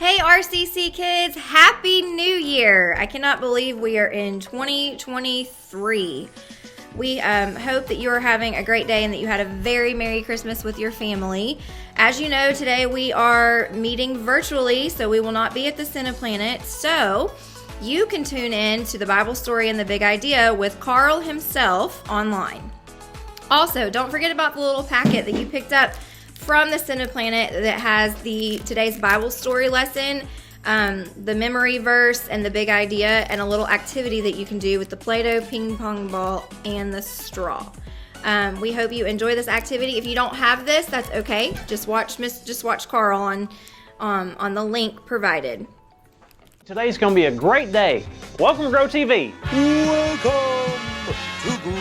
Hey RCC Kids, Happy New Year! I cannot believe we are in 2023. We hope that you are having a great day and that you had a very Merry Christmas with your family. As you know, today we are meeting virtually, so we will not be at the Cineplanet. So you can tune in to the Bible Story and the Big Idea with Carl himself online. Also, don't forget about the little packet that you picked up from the Cineplanet that has today's Bible story lesson, the memory verse, and the big idea, and a little activity that you can do with the Play-Doh ping pong ball and the straw. We hope you enjoy this activity. If you don't have this, that's okay. Just watch Carl on the link provided. Today's going to be a great day. Welcome to Grow TV. Welcome to Grow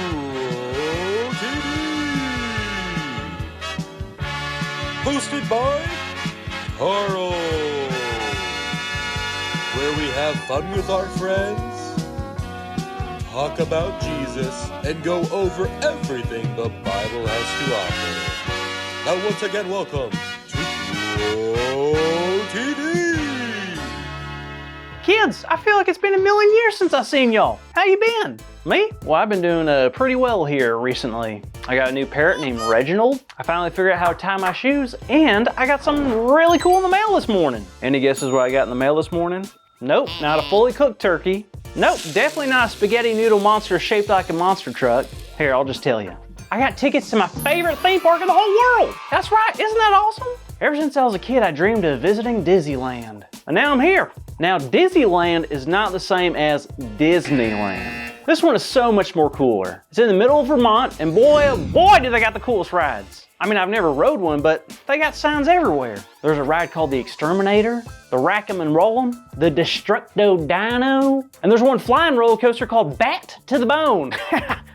TV. Hosted by Carl, where we have fun with our friends, talk about Jesus, and go over everything the Bible has to offer. Now once again, welcome to Grow TV. Kids, I feel like it's been a million years since I've seen y'all. How you been? Me? Well, I've been doing pretty well here recently. I got a new parrot named Reginald. I finally figured out how to tie my shoes, and I got something really cool in the mail this morning. Any guesses what I got in the mail this morning? Nope, not a fully cooked turkey. Nope, definitely not a spaghetti noodle monster shaped like a monster truck. Here, I'll just tell you. I got tickets to my favorite theme park in the whole world. That's right, isn't that awesome? Ever since I was a kid, I dreamed of visiting Disneyland. And now I'm here. Now, Disneyland is not the same as Disneyland. This one is so much more cooler. It's in the middle of Vermont, and boy, oh boy, do they got the coolest rides. I mean, I've never rode one, but they got signs everywhere. There's a ride called the Exterminator, the Rack'em and Roll'em, the Destructo Dino, and there's one flying roller coaster called Bat to the Bone.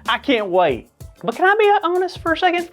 I can't wait. But can I be honest for a second?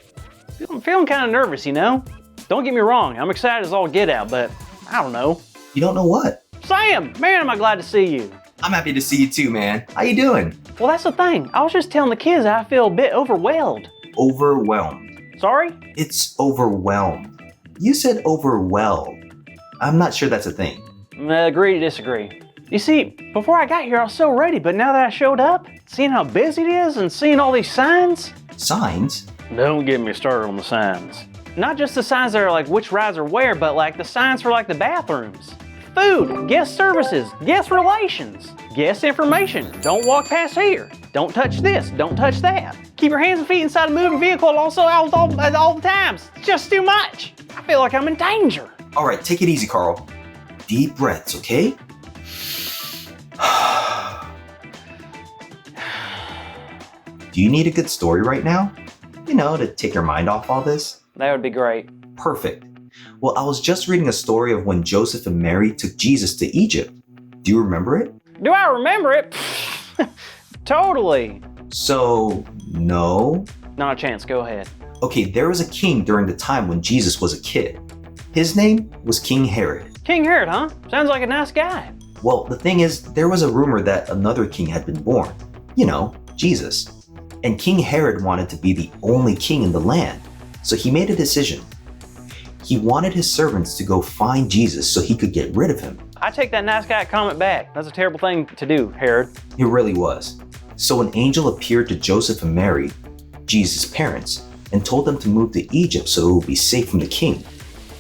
I'm feeling kind of nervous, you know? Don't get me wrong, I'm excited as all get out, but I don't know. You don't know what? Sam, man, am I glad to see you. I'm happy to see you too, man. How you doing? Well, that's the thing. I was just telling the kids I feel a bit overwhelmed. Overwhelmed. Sorry? It's overwhelmed. You said overwhelmed. I'm not sure that's a thing. Agree to disagree. You see, before I got here, I was so ready, but now that I showed up, seeing how busy it is and seeing all these signs. Signs? Don't get me started on the signs. Not just the signs that are like which rides are where, but like the signs for like the bathrooms. Food, guest services, guest relations, guest information. Don't walk past here. Don't touch this, don't touch that. Keep your hands and feet inside a moving vehicle and also out all the times. It's just too much. I feel like I'm in danger. All right, take it easy, Carl. Deep breaths, okay? Do you need a good story right now? You know, to take your mind off all this? That would be great. Perfect. Well, I was just reading a story of when Joseph and Mary took Jesus to Egypt. Do you remember it? Do I remember it? Totally. So, no? Not a chance, go ahead. Okay, there was a king during the time when Jesus was a kid. His name was King Herod. King Herod, huh? Sounds like a nice guy. Well, the thing is, there was a rumor that another king had been born. You know, Jesus. And King Herod wanted to be the only king in the land. So he made a decision. He wanted his servants to go find Jesus so he could get rid of him. I take that nice guy comment back. That's a terrible thing to do, Herod. It really was. So an angel appeared to Joseph and Mary, Jesus' parents, and told them to move to Egypt so it would be safe from the king.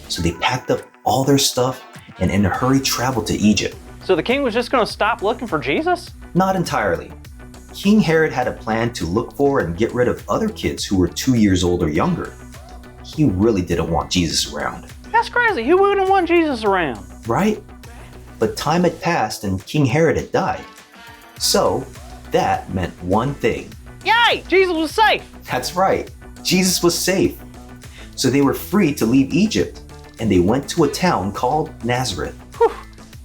So they packed up all their stuff and in a hurry traveled to Egypt. So the king was just going to stop looking for Jesus? Not entirely. King Herod had a plan to look for and get rid of other kids who were 2 years old or younger. He really didn't want Jesus around. That's crazy. Who wouldn't want Jesus around? Right? But time had passed and King Herod had died. So that meant one thing. Yay! Jesus was safe! That's right. Jesus was safe. So they were free to leave Egypt and they went to a town called Nazareth. Whew,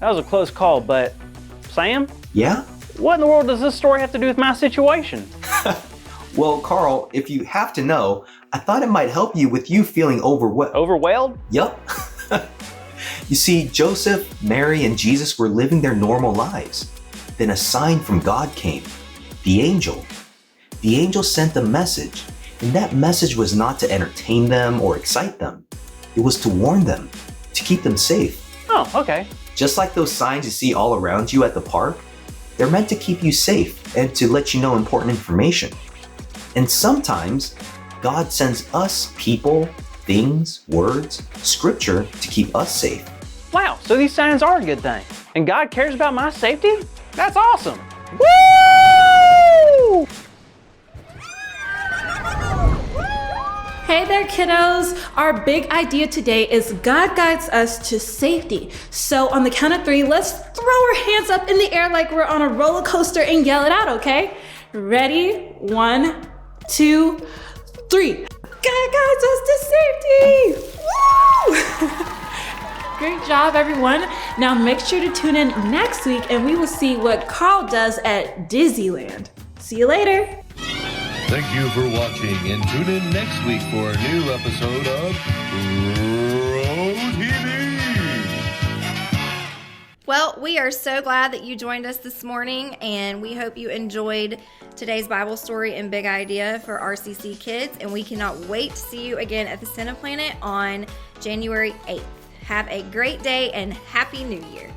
that was a close call, but Sam? Yeah? What in the world does this story have to do with my situation? Well, Carl, if you have to know, I thought it might help you with you feeling overwhelmed. Overwhelmed? Yup. You see, Joseph, Mary, and Jesus were living their normal lives. Then a sign from God came. The angel. The angel sent a message, and that message was not to entertain them or excite them. It was to warn them, to keep them safe. Huh. Oh, okay. Just like those signs you see all around you at the park, they're meant to keep you safe and to let you know important information. And sometimes, God sends us people, things, words, scripture to keep us safe. Wow, so these signs are a good thing. And God cares about my safety? That's awesome. Woo! Hey there, kiddos. Our big idea today is God guides us to safety. So on the count of 3, let's throw our hands up in the air like we're on a roller coaster and yell it out, okay? Ready? 1, 2, 3. God guides us to safety! Woo! Great job, everyone. Now make sure to tune in next week and we will see what Carl does at Disneyland. See you later. Thank you for watching, and tune in next week for a new episode of Pro TV. Well, we are so glad that you joined us this morning, and we hope you enjoyed today's Bible story and big idea for RCC Kids, and we cannot wait to see you again at the Cineplanet on January 8th. Have a great day and Happy New Year.